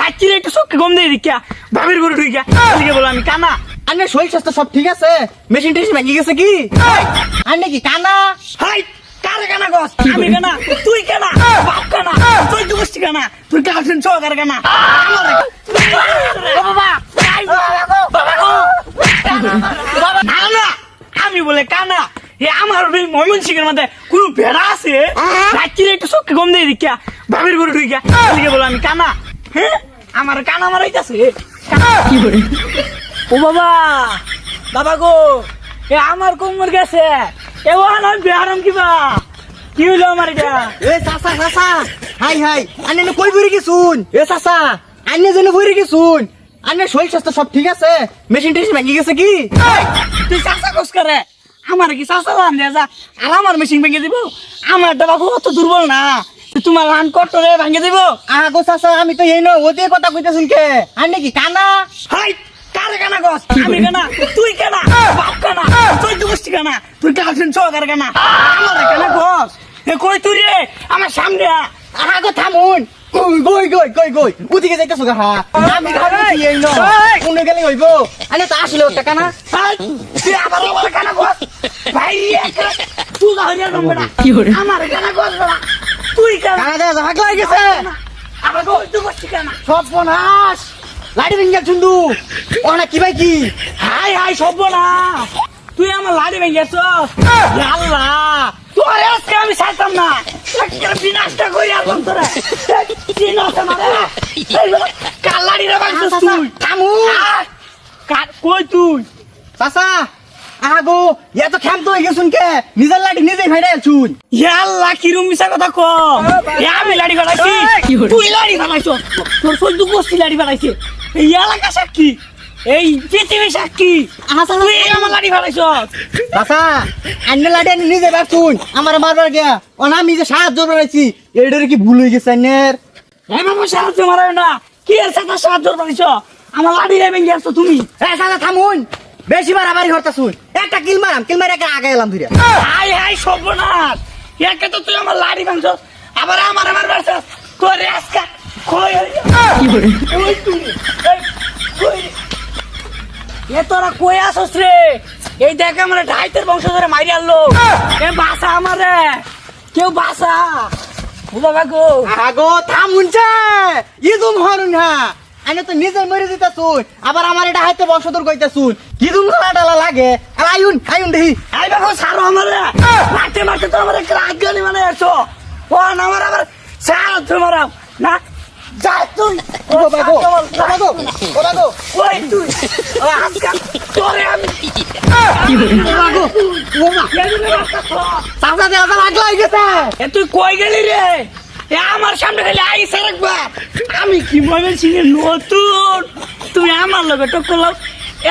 আজকে একটু চোখকে কম দিয়ে দিকা ভাবির গরু ঢুকা লিখে বলো আমি কানা। আন্নে শরীর স্বাস্থ্য সব ঠিক আছে? মেশিন টেশিন ভেঙে গেছে কি? আন্নে কি কানা? হাই কারে কানা গস? আমি কানা, তুই কানা, বাপ কানা, তুই দুষ্টি কানা, তুই গার্লফ্রেন্ড সহকারে কানা। না আমি বলে কানা। আমার ময়মন সিংহের মধ্যে কোন ভেড়া আছে? আজকে একটু চোখকে কম দিয়ে দিকা ভাবির গরু ঢুকা লিখে বলো আমি কানা। হ্যাঁ আমার কানা মারাইতেছে। ও বাবা, বাবা গো, এ আমার কোমর গেছে, এ ওহান বেহারাম কিবা কি হইলো আমার এটা? এ চাচা চাচা, হাই হাই, আন্নে কই বইরে গেছুন? এ চাচা, আন্নে যেন বইরে গেছুন? আন্নে শরীর স্বাস্থ্য সব ঠিক আছে? মেশিন টেশিন ভেঙে গেছে কি? তুই চাষা কোস করে আমার কি চাষা লান দেয়া যা আর আমার মেশিন ভেঙে দিব? আমার বাবু অত দুর্বল না, তোমার লান কটরে ভেঙে দিব। আগো চাচা, আমি তো এই নয় ওদের কথা কইতেছুন কে? আন্নে কি কানা? হাই কারে কানা গস? আমি কানা, তুই কানা, বাপ কানা, তুই দুষ্টি কানা, তুই গার্লফ্রেন্ড সহকারে কানা। আমার কানা গস এ কই তুই রে? আমার সামনে আগো থামুন। গই গই গই গই ওদিকে যাইতেছো গা? আমি ভাবছি এই নয় কোন গেলে হইব। আন্নে তো আসলে ওটা কানা। তুই আবার আমার কানা গস ভাই, তুই গাহরিয়া নম্বর আমার কানা গস বলা তুই কানা। কানা দেয়া ভাগ লাগে গেছে। আমার গো তুই দুষ্টি কানা। সর্বনাশ, লাইট ভেঙে ছুন্দু ওনা কি ভাই কি? হাই হাই সর্বনাশ, তুই আমার লাড়ি ভেঙেছ। আল্লাহ তোর আজকে আমি চাইতাম না, বিনাশটা করে আসলাম তোরা। কার লাড়ি রে ভাঙছিস তুই? থামুন। কই তুই? চাচা আগো এত ক্ষান্ত হয়ে গেছুন কে? নিজের লাইট নিজেই ভাইরা আলছুন। আল্লাহ কিরম মিশা কথা ক? আমি লাড়ি বানাইছি, তুই লাড়ি বানাইছ, তোর সৈন্য গোষ্ঠী লাড়ি বানাইছে। এই এলাকা সাক্ষী, এই পৃথিবী সাক্ষী, তুই আমার লাড়ি বানাইছ। চাচা আন্নে লাইট আনি নিজে বাড়ছুন, আমার মারবার গিয়া ওনা আমি যে সাহায্য করেছি এটার কি ভুল হয়ে গেছে আন্নের? এই বাবু সাহায্য মারায় না, কি এর সাথে সাহায্য বানাইছ? আমার লাড়ি রে ভেঙে আসছো তুমি। হ্যাঁ চাচা থামুন, বেশি বাড়াবাড়ি করতেছুন। একটা কিল মারাম, কিল মারে আগে এলাম ধরে। হাই হাই সর্বনাশ, একে তো তুই আমার লাড়ি ভাঙছ, আবার আমার বাড়ছ তোর আজকা কই ওই তুই কই এ তোরা কই আসছ রে? এই দেখ আমার ঢাইতের বংশ ধরে মারি আনলো। এ বাসা আমারে, কেউ বাসা। ও বাবা গো আগো থামুন যে ইদুম হরুন। হ্যাঁ আইনে তো নিজে মরে দিতেছুন, আবার আমার এটা হাইতে বংশধর কইতেছুন। কিদুম ডালা লাগে? আর আইউন আইউন দেখি। আই বাবা সারো আমারে, মারতে মারতে তো আমার রাজগানি মানে আসছো। ও না আমার আবার সার তোমারা না যা তুই। ও বাবা গো, বাবা গো, বাবা গো, ওই তুই আজকা তোরে আমি বাবা গো, ও মা চাচা দে আবার আগ লাগি গেছে। এ তুই কই গেলি রে? এ আমার সামনে খালি আইস একবার। আমি কি মনে ছিলেন নতুন, তুমি আমার লগে টক্কর লাও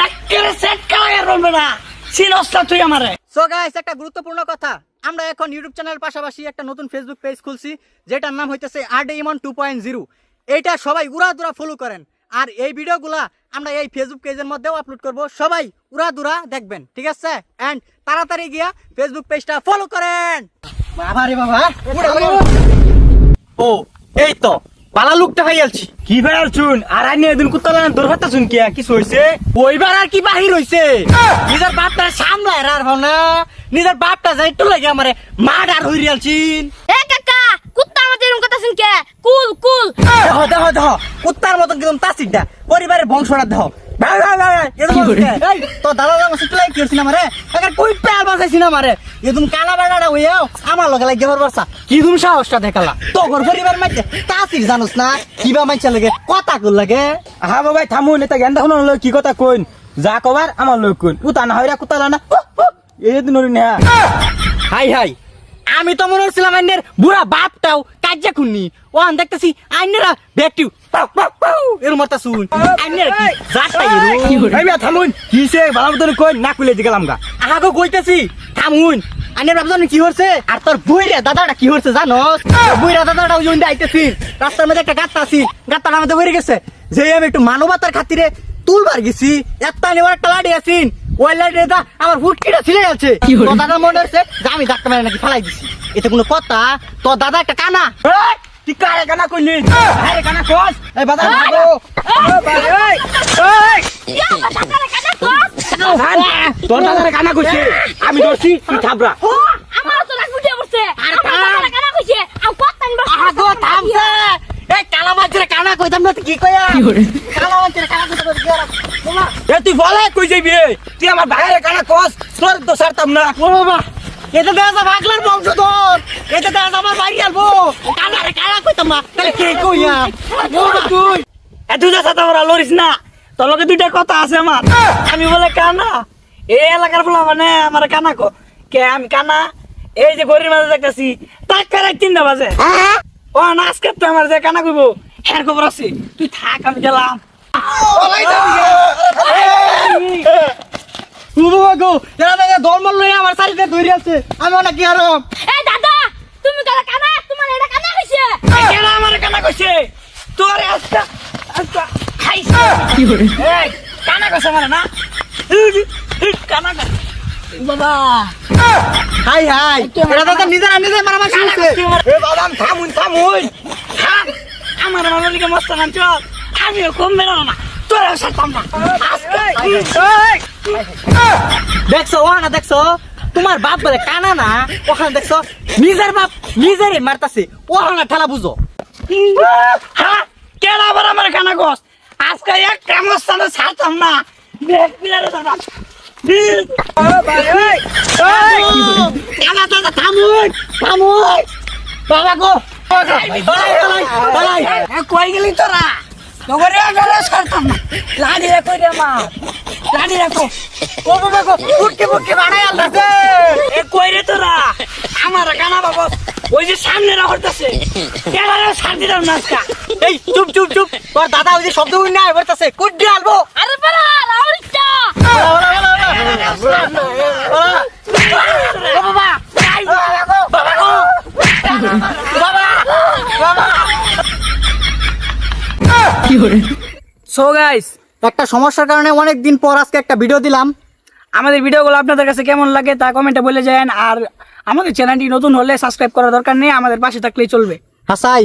একেবারে সেট কালার রবে না সিনস্তা তুই আমারে। সো গাইস, একটা গুরুত্বপূর্ণ কথা, আমরা এখন ইউটিউব চ্যানেলের পাশাপাশি একটা নতুন ফেসবুক পেজ খুলছি, যেটার নাম হইতেছে RDIMON 2.0। এইটা সবাই উড়াদুরা ফলো করেন, আর এই ভিডিওগুলা আমরা এই ফেসবুক পেজের মধ্যেও আপলোড করব, সবাই উড়াদুরা দেখবেন, ঠিক আছে? এন্ড তাড়াতাড়ি গিয়া ফেসবুক পেজটা ফলো করেন। বাবা রে বাবা, ও এই তো পালা লুকটা হইয়ালছি। কি ভাইয়াল শুন আর আইনে এদিন কুত্তালা দূর হতা শুন কি কিছু হইছে? ওইবার আর কি বাহির হইছে? নিজের বাপটা সামলায় আর ভাবনা, নিজের বাপটা যাইতো লাগে আমারে মার্ডার হইরিয়ালছিন। এ কাকা, কুত্তার মতো এরকম কথা শুনকে? কুল কুল। দেহ দেহ দেহ, কুত্তার মতন কিরম তাসিরটা, পরিবারের বংশটা দেহ। ভাই ভাই ভাই এরকম এই তো দাদা দাদা সিটলাই কি হইছিনা মারে, একার কই পেল বাজাইছিনা মারে। এদম কালা বাড়াটা হইয়াও আমার লগে লাগে বরবারসা কি দুম সাহসটা দেখালা। তোর পরিবার মাইতে তাসির জানোস না কিবা মাইছা লাগে কথা কল লাগে। হা বাবাই থামুন, এটা গেন্দা শুনুন কি কথা কইন, যা কবার আমার লোক কইন। উতা না হইরা কুতালা না এদিন নরি না। হাই হাই, আমি তো মনে হচ্ছিলাম আইনের বুড়া বাপটাও কাজে খুননি। ও আন দেখতেছি আইনেরা ব্যাকটিউ এর মতো শুন আইনের কি জাতটা এরু। এই মিয়া থামুন, কিসে ভালো মতন কইন না কইলে দিগলাম গা। আগো কইতেছি থামুন। আইনের বাপ জানি কি হচ্ছে, আর তোর বুইরা দাদাটা কি হচ্ছে জানোস? বুইরা দাদাটা ওই জন্য আইতেছি, রাস্তার মধ্যে একটা গাত্তা আছে, গাত্তাটার মধ্যে বেরিয়ে গেছে। যে আমি একটু মানবতার খাতিরে তুলবার গেছি, একটা নেওয়ার একটা লাড়ি আছিন, ওই লাড়ি দা আমার হুটকিটা ছিলে যাচ্ছে। দাদা মনে হচ্ছে যে আমি ধাক্কা মেরে নাকি ফেলাই দিছি। এতে কোনো কথা? তোর দাদা একটা কানা। তুই কারে কানা কইলি আরে কানা কস এই বাদা ভাগো তোর দাদারে কানা কইছে আমি ধরছি তুই থাবরা আমার তো রাগ উঠে পড়ছে আমার কানা কইছে আমি কত্তান আগো থামছে এই কালা মাছের কানা কইতাম না কি কইয়া কালা মাছের কানা কইতাম এ তুই বলে কই যাবি তুই আমার ভাইয়ের কানা কস তোর তো ছাড়তাম না ও বাবা এটা দেখা পাগলার বংশধর এটা দেখা আমার বাড়ি আলবো কানা রে কানা কইতাম না তাহলে কে কইয়া তুই এত যা সাথে আমরা লড়িস না তোর লগে দুইটা কথা আছে আমার আমি বলে কানা এই এলাকার বলা মানে আমার কানা কো কে আমি কানা এই যে গরির মাঝে দেখতেছি তাক করে 3টা বাজে ও নাচ করতে আমার যে কানা কইবো হ্যাঁ খবর আছে তুই থাক আমি গেলাম বাবা গো এরা দাদা দলমল লই আমার সারিতে ধরে আছে আমি অনেক কি আর এই দাদা তুমি কালা কানা তোমার এটা কানা কইছে কেনা আমার কানা কইছে তোর আজকা আজকা খাইছে এই কানা কইছে মানে না কানা কইছে বাবা হাই হাই এরা দাদা নিজেরা নিজে মারামারি শুনছে এ বাবা থামুন থামুন থাম আমার মামলিকে মস্ত নাম চল আমিও কম মেলো না তোরা সাতাম না দেখছো ওখানে দেখছো তোমার বাপ বলে কানা না ওখানে দেখছো নিজের বাপ নিজেরই মারতাছে ওখানে ঠেলা বুঝো হ্যাঁ কেন আবার আমার কানা গছ আজকে এক কামস্থানে ছাড়তাম না বেশ পিলারে ছাড়তাম কানা দাদা থামুন থামুন বাবা গো কই গেলি তোরা তোরে আগে ছাড়তাম না লাড়ি রাখো রে মা লাড়ি রাখো ও বাবা গো উঠকে বুকে বাড়াই আলতাছে এ কই রে তোরা আমার কানা বাবা ওই যে সামনে রাখতেছে কেনারে ছাড় দিলাম না আজকে এই চুপ চুপ চুপ তোর দাদা ওই যে শব্দ উই না বলতাছে কুড্ডি আলবো আরে বাবা রাউরিটা ও বাবা বাবা গো বাবা বাবা সো গাইস একটা সমস্যার কারণে অনেক দিন পর আজকে একটা ভিডিও দিলাম আমাদের ভিডিওগুলো আপনাদের কাছে কেমন লাগে তা কমেন্টে বলে যান আর আমাদের চ্যানেলটি নতুন হলে সাবস্ক্রাইব করার দরকার নেই আমাদের পাশে থাকলেই চলবে হাসাই